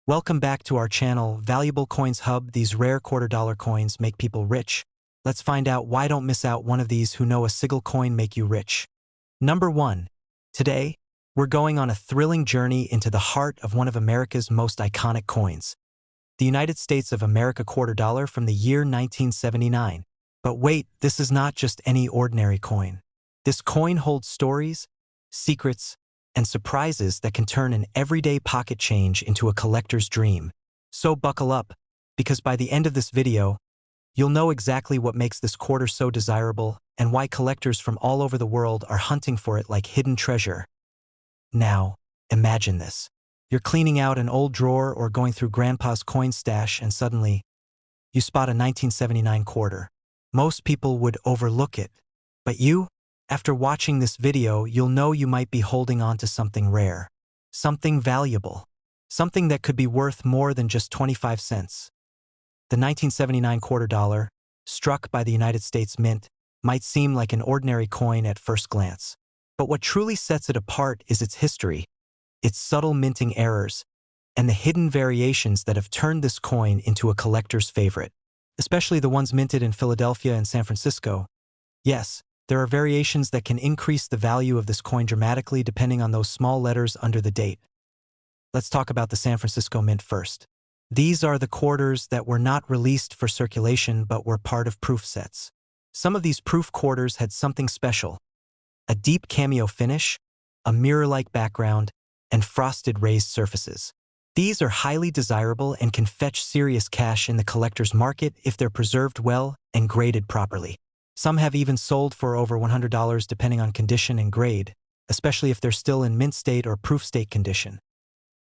Welcome back to our channel, Valuable Coins Hub. These rare $quarter coins make people rich. Let's find out why. Don't miss out one of these who know a single coin make you rich. Number 1. Today, we're going on a thrilling journey into the heart of one of America's most iconic coins. The United States of America $quarter from the year 1979. But wait, this is not just any ordinary coin. This coin holds stories, secrets, and surprises that can turn an everyday pocket change into a collector's dream. So buckle up, because by the end of this video, you'll know exactly what makes this quarter so desirable and why collectors from all over the world are hunting for it like hidden treasure. Now, imagine this. You're cleaning out an old drawer or going through Grandpa's coin stash and suddenly, you spot a 1979 quarter. Most people would overlook it, but you? After watching this video, you'll know you might be holding on to something rare, something valuable, something that could be worth more than just 25 cents. The 1979 $quarter, struck by the United States Mint, might seem like an ordinary coin at first glance. But what truly sets it apart is its history, its subtle minting errors, and the hidden variations that have turned this coin into a collector's favorite, especially the ones minted in Philadelphia and San Francisco. Yes, there are variations that can increase the value of this coin dramatically depending on those small letters under the date. Let's talk about the San Francisco Mint first. These are the quarters that were not released for circulation but were part of proof sets. Some of these proof quarters had something special: a deep cameo finish, a mirror-like background, and frosted raised surfaces. These are highly desirable and can fetch serious cash in the collector's market if they're preserved well and graded properly. Some have even sold for over $100 depending on condition and grade, especially if they're still in mint state or proof state condition.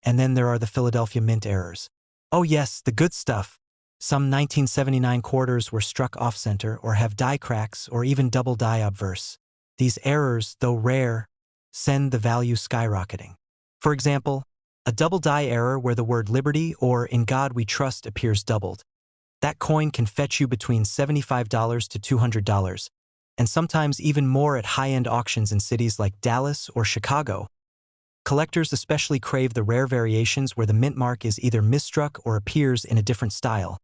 And then there are the Philadelphia Mint errors. Oh yes, the good stuff. Some 1979 quarters were struck off-center or have die cracks or even double die obverse. These errors, though rare, send the value skyrocketing. For example, a double die error where the word Liberty or In God We Trust appears doubled. That coin can fetch you between $75 to $200, and sometimes even more at high-end auctions in cities like Dallas or Chicago. Collectors especially crave the rare variations where the mint mark is either misstruck or appears in a different style,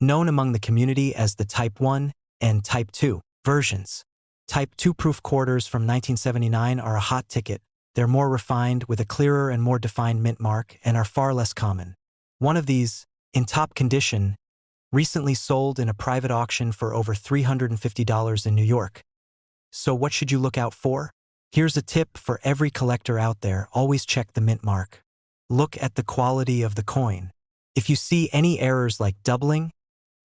known among the community as the Type 1 and Type 2 versions. Type 2 proof quarters from 1979 are a hot ticket. They're more refined, with a clearer and more defined mint mark, and are far less common. One of these, in top condition, recently sold in a private auction for over $350 in New York. So what should you look out for? Here's a tip for every collector out there: always check the mint mark. Look at the quality of the coin. If you see any errors like doubling,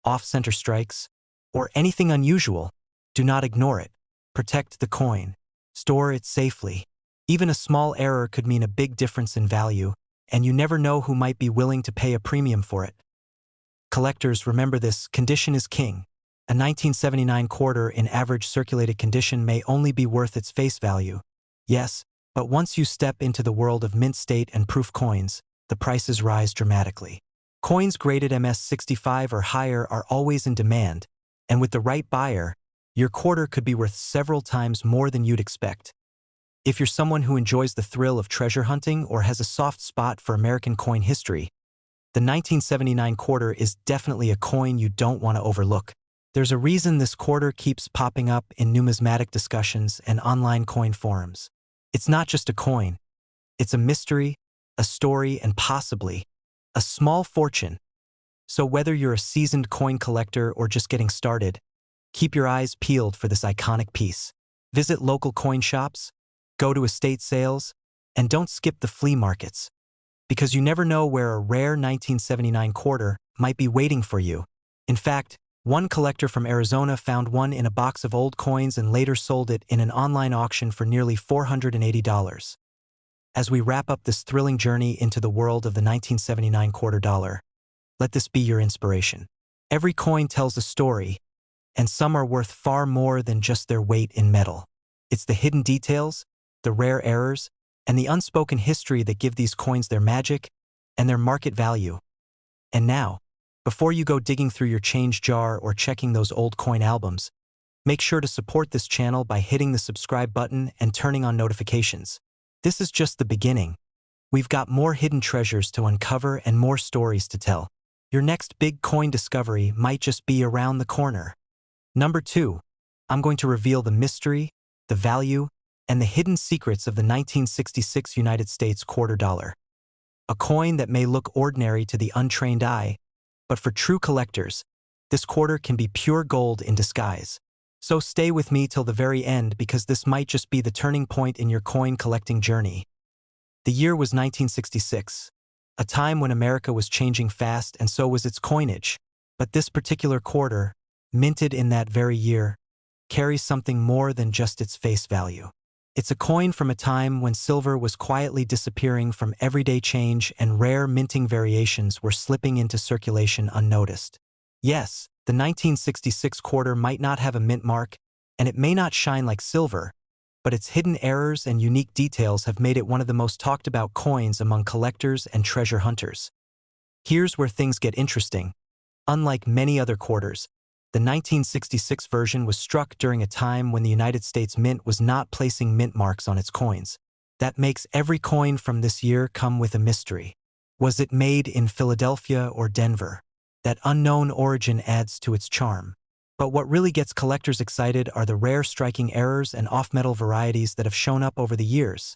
off-center strikes, or anything unusual, do not ignore it. Protect the coin. Store it safely. Even a small error could mean a big difference in value, and you never know who might be willing to pay a premium for it. Collectors, remember this: condition is king. A 1979 quarter in average circulated condition may only be worth its face value. Yes, but once you step into the world of mint state and proof coins, the prices rise dramatically. Coins graded MS-65 or higher are always in demand, and with the right buyer, your quarter could be worth several times more than you'd expect. If you're someone who enjoys the thrill of treasure hunting or has a soft spot for American coin history, the 1979 quarter is definitely a coin you don't want to overlook. There's a reason this quarter keeps popping up in numismatic discussions and online coin forums. It's not just a coin. It's a mystery, a story, and possibly a small fortune. So whether you're a seasoned coin collector or just getting started, keep your eyes peeled for this iconic piece. Visit local coin shops, go to estate sales, and don't skip the flea markets, because you never know where a rare 1979 quarter might be waiting for you. In fact, one collector from Arizona found one in a box of old coins and later sold it in an online auction for nearly $480. As we wrap up this thrilling journey into the world of the 1979 $quarter, let this be your inspiration. Every coin tells a story, and some are worth far more than just their weight in metal. It's the hidden details, the rare errors, and the unspoken history that give these coins their magic and their market value. And now, before you go digging through your change jar or checking those old coin albums, make sure to support this channel by hitting the subscribe button and turning on notifications. This is just the beginning. We've got more hidden treasures to uncover and more stories to tell. Your next big coin discovery might just be around the corner. Number 2. I'm going to reveal the mystery, the value, and the hidden secrets of the 1966 United States quarter dollar. A coin that may look ordinary to the untrained eye, but for true collectors, this quarter can be pure gold in disguise. So stay with me till the very end because this might just be the turning point in your coin collecting journey. The year was 1966, a time when America was changing fast and so was its coinage. But this particular quarter, minted in that very year, carries something more than just its face value. It's a coin from a time when silver was quietly disappearing from everyday change and rare minting variations were slipping into circulation unnoticed. Yes, the 1966 quarter might not have a mint mark, and it may not shine like silver, but its hidden errors and unique details have made it one of the most talked about coins among collectors and treasure hunters. Here's where things get interesting. Unlike many other quarters, the 1966 version was struck during a time when the United States Mint was not placing mint marks on its coins. That makes every coin from this year come with a mystery. Was it made in Philadelphia or Denver? That unknown origin adds to its charm. But what really gets collectors excited are the rare striking errors and off-metal varieties that have shown up over the years.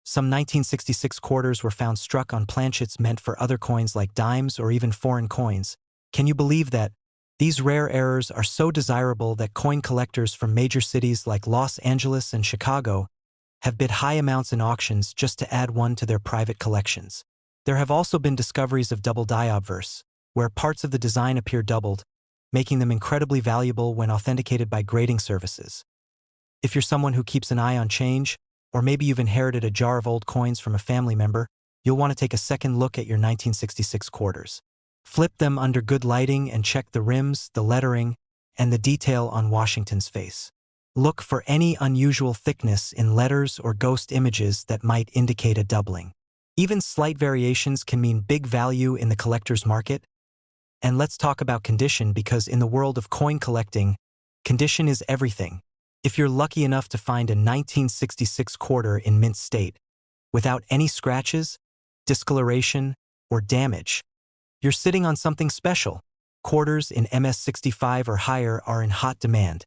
Some 1966 quarters were found struck on planchets meant for other coins like dimes or even foreign coins. Can you believe that? These rare errors are so desirable that coin collectors from major cities like Los Angeles and Chicago have bid high amounts in auctions just to add one to their private collections. There have also been discoveries of double die obverse, where parts of the design appear doubled, making them incredibly valuable when authenticated by grading services. If you're someone who keeps an eye on change, or maybe you've inherited a jar of old coins from a family member, you'll want to take a second look at your 1966 quarters. Flip them under good lighting and check the rims, the lettering, and the detail on Washington's face. Look for any unusual thickness in letters or ghost images that might indicate a doubling. Even slight variations can mean big value in the collector's market. And let's talk about condition because in the world of coin collecting, condition is everything. If you're lucky enough to find a 1966 quarter in mint state, without any scratches, discoloration, or damage, you're sitting on something special. Quarters in MS65 or higher are in hot demand,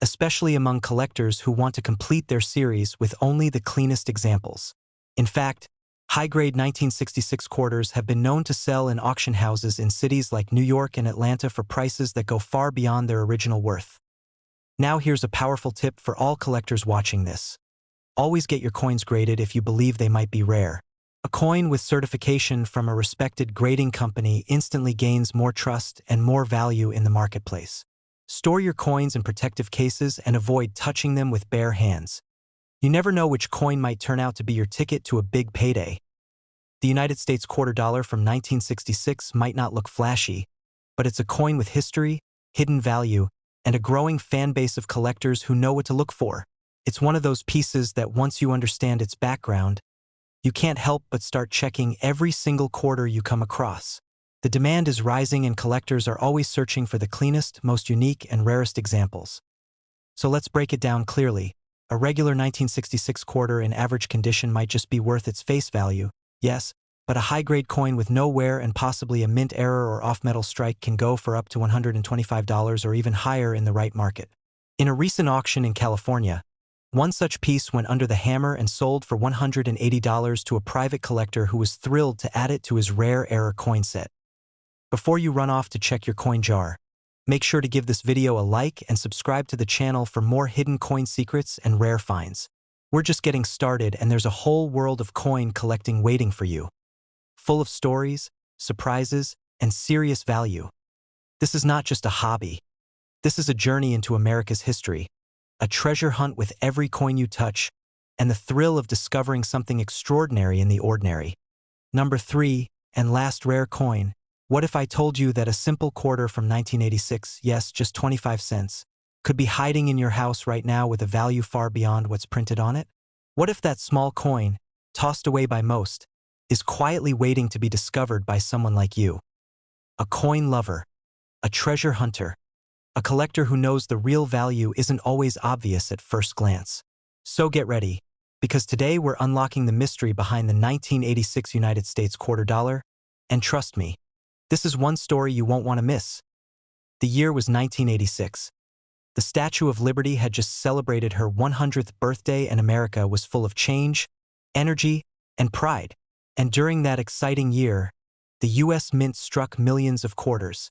especially among collectors who want to complete their series with only the cleanest examples. In fact, high-grade 1966 quarters have been known to sell in auction houses in cities like New York and Atlanta for prices that go far beyond their original worth. Now here's a powerful tip for all collectors watching this. Always get your coins graded if you believe they might be rare. A coin with certification from a respected grading company instantly gains more trust and more value in the marketplace. Store your coins in protective cases and avoid touching them with bare hands. You never know which coin might turn out to be your ticket to a big payday. The United States quarter dollar from 1966 might not look flashy, but it's a coin with history, hidden value, and a growing fan base of collectors who know what to look for. It's one of those pieces that once you understand its background, you can't help but start checking every single quarter you come across. The demand is rising and collectors are always searching for the cleanest, most unique, and rarest examples. So let's break it down clearly. A regular 1966 quarter in average condition might just be worth its face value, yes, but a high-grade coin with no wear and possibly a mint error or off-metal strike can go for up to $125 or even higher in the right market. In a recent auction in California, one such piece went under the hammer and sold for $180 to a private collector who was thrilled to add it to his rare error coin set. Before you run off to check your coin jar, make sure to give this video a like and subscribe to the channel for more hidden coin secrets and rare finds. We're just getting started and there's a whole world of coin collecting waiting for you. Full of stories, surprises, and serious value. This is not just a hobby. This is a journey into America's history. A treasure hunt with every coin you touch, and the thrill of discovering something extraordinary in the ordinary. Number 3, and last rare coin. What if I told you that a simple quarter from 1986, yes, just 25 cents, could be hiding in your house right now with a value far beyond what's printed on it? What if that small coin, tossed away by most, is quietly waiting to be discovered by someone like you? A coin lover, a treasure hunter, a collector who knows the real value isn't always obvious at first glance. So get ready, because today we're unlocking the mystery behind the 1986 United States quarter dollar, and trust me, this is one story you won't want to miss. The year was 1986. The Statue of Liberty had just celebrated her 100th birthday, and America was full of change, energy, and pride. And during that exciting year, the U.S. Mint struck millions of quarters.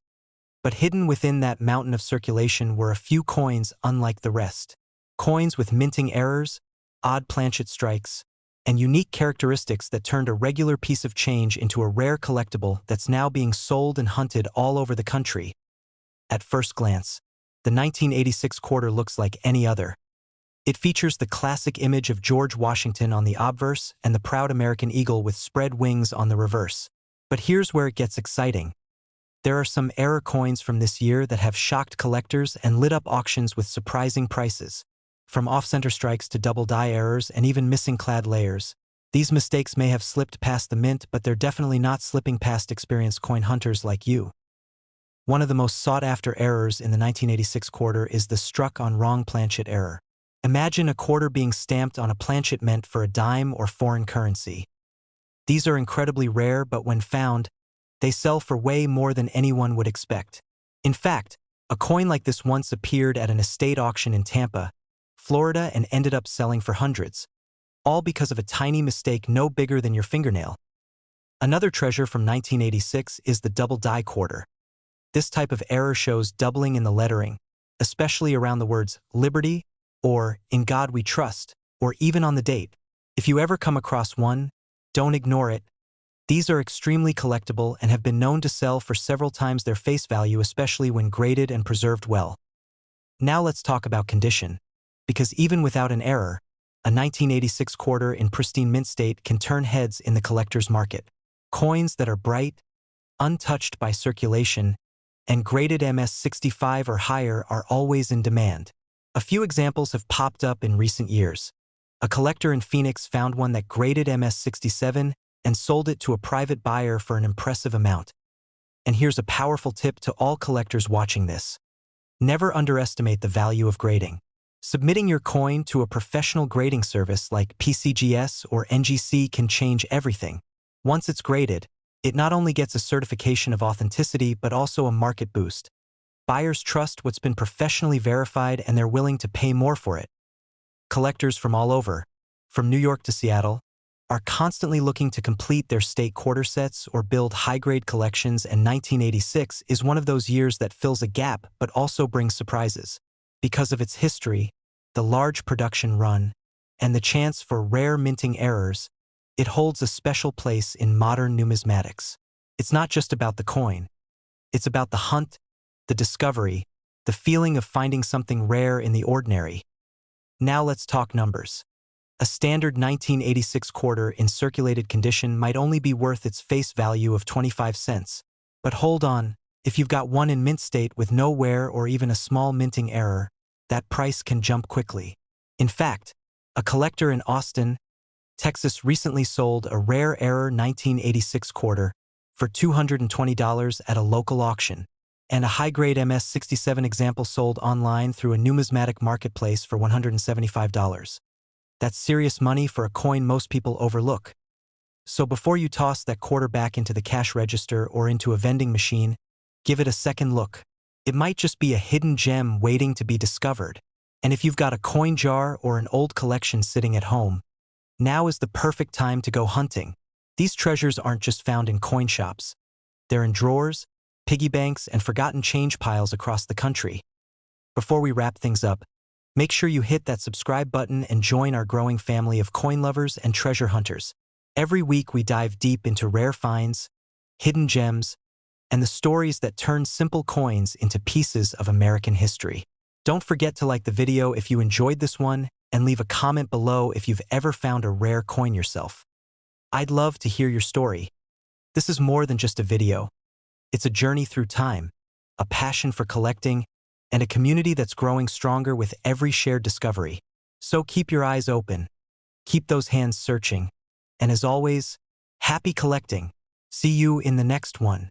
But hidden within that mountain of circulation were a few coins unlike the rest. Coins with minting errors, odd planchet strikes, and unique characteristics that turned a regular piece of change into a rare collectible that's now being sold and hunted all over the country. At first glance, the 1986 quarter looks like any other. It features the classic image of George Washington on the obverse and the proud American eagle with spread wings on the reverse. But here's where it gets exciting. There are some error coins from this year that have shocked collectors and lit up auctions with surprising prices. From off-center strikes to double die errors and even missing clad layers. These mistakes may have slipped past the mint, but they're definitely not slipping past experienced coin hunters like you. One of the most sought-after errors in the 1986 quarter is the struck on wrong planchet error. Imagine a quarter being stamped on a planchet meant for a dime or foreign currency. These are incredibly rare, but when found, they sell for way more than anyone would expect. In fact, a coin like this once appeared at an estate auction in Tampa, Florida, and ended up selling for hundreds, all because of a tiny mistake no bigger than your fingernail. Another treasure from 1986 is the double die quarter. This type of error shows doubling in the lettering, especially around the words Liberty or In God We Trust, or even on the date. If you ever come across one, don't ignore it. These are extremely collectible and have been known to sell for several times their face value, especially when graded and preserved well. Now let's talk about condition. Because even without an error, a 1986 quarter in pristine mint state can turn heads in the collector's market. Coins that are bright, untouched by circulation, and graded MS65 or higher are always in demand. A few examples have popped up in recent years. A collector in Phoenix found one that graded MS67 and sold it to a private buyer for an impressive amount. And here's a powerful tip to all collectors watching this. Never underestimate the value of grading. Submitting your coin to a professional grading service like PCGS or NGC can change everything. Once it's graded, it not only gets a certification of authenticity but also a market boost. Buyers trust what's been professionally verified and they're willing to pay more for it. Collectors from all over, from New York to Seattle, are constantly looking to complete their state quarter sets or build high-grade collections, and 1986 is one of those years that fills a gap but also brings surprises. Because of its history, the large production run, and the chance for rare minting errors, it holds a special place in modern numismatics. It's not just about the coin. It's about the hunt, the discovery, the feeling of finding something rare in the ordinary. Now let's talk numbers. A standard 1986 quarter in circulated condition might only be worth its face value of 25 cents. But hold on, if you've got one in mint state with no wear or even a small minting error, that price can jump quickly. In fact, a collector in Austin, Texas recently sold a rare error 1986 quarter for $220 at a local auction, and a high-grade MS67 example sold online through a numismatic marketplace for $175. That's serious money for a coin most people overlook. So before you toss that quarter back into the cash register or into a vending machine, give it a second look. It might just be a hidden gem waiting to be discovered. And if you've got a coin jar or an old collection sitting at home, now is the perfect time to go hunting. These treasures aren't just found in coin shops. They're in drawers, piggy banks, and forgotten change piles across the country. Before we wrap things up, make sure you hit that subscribe button and join our growing family of coin lovers and treasure hunters. Every week we dive deep into rare finds, hidden gems, and the stories that turn simple coins into pieces of American history. Don't forget to like the video if you enjoyed this one, and leave a comment below if you've ever found a rare coin yourself. I'd love to hear your story. This is more than just a video. It's a journey through time, a passion for collecting, and a community that's growing stronger with every shared discovery. So keep your eyes open, keep those hands searching, and as always, happy collecting. See you in the next one.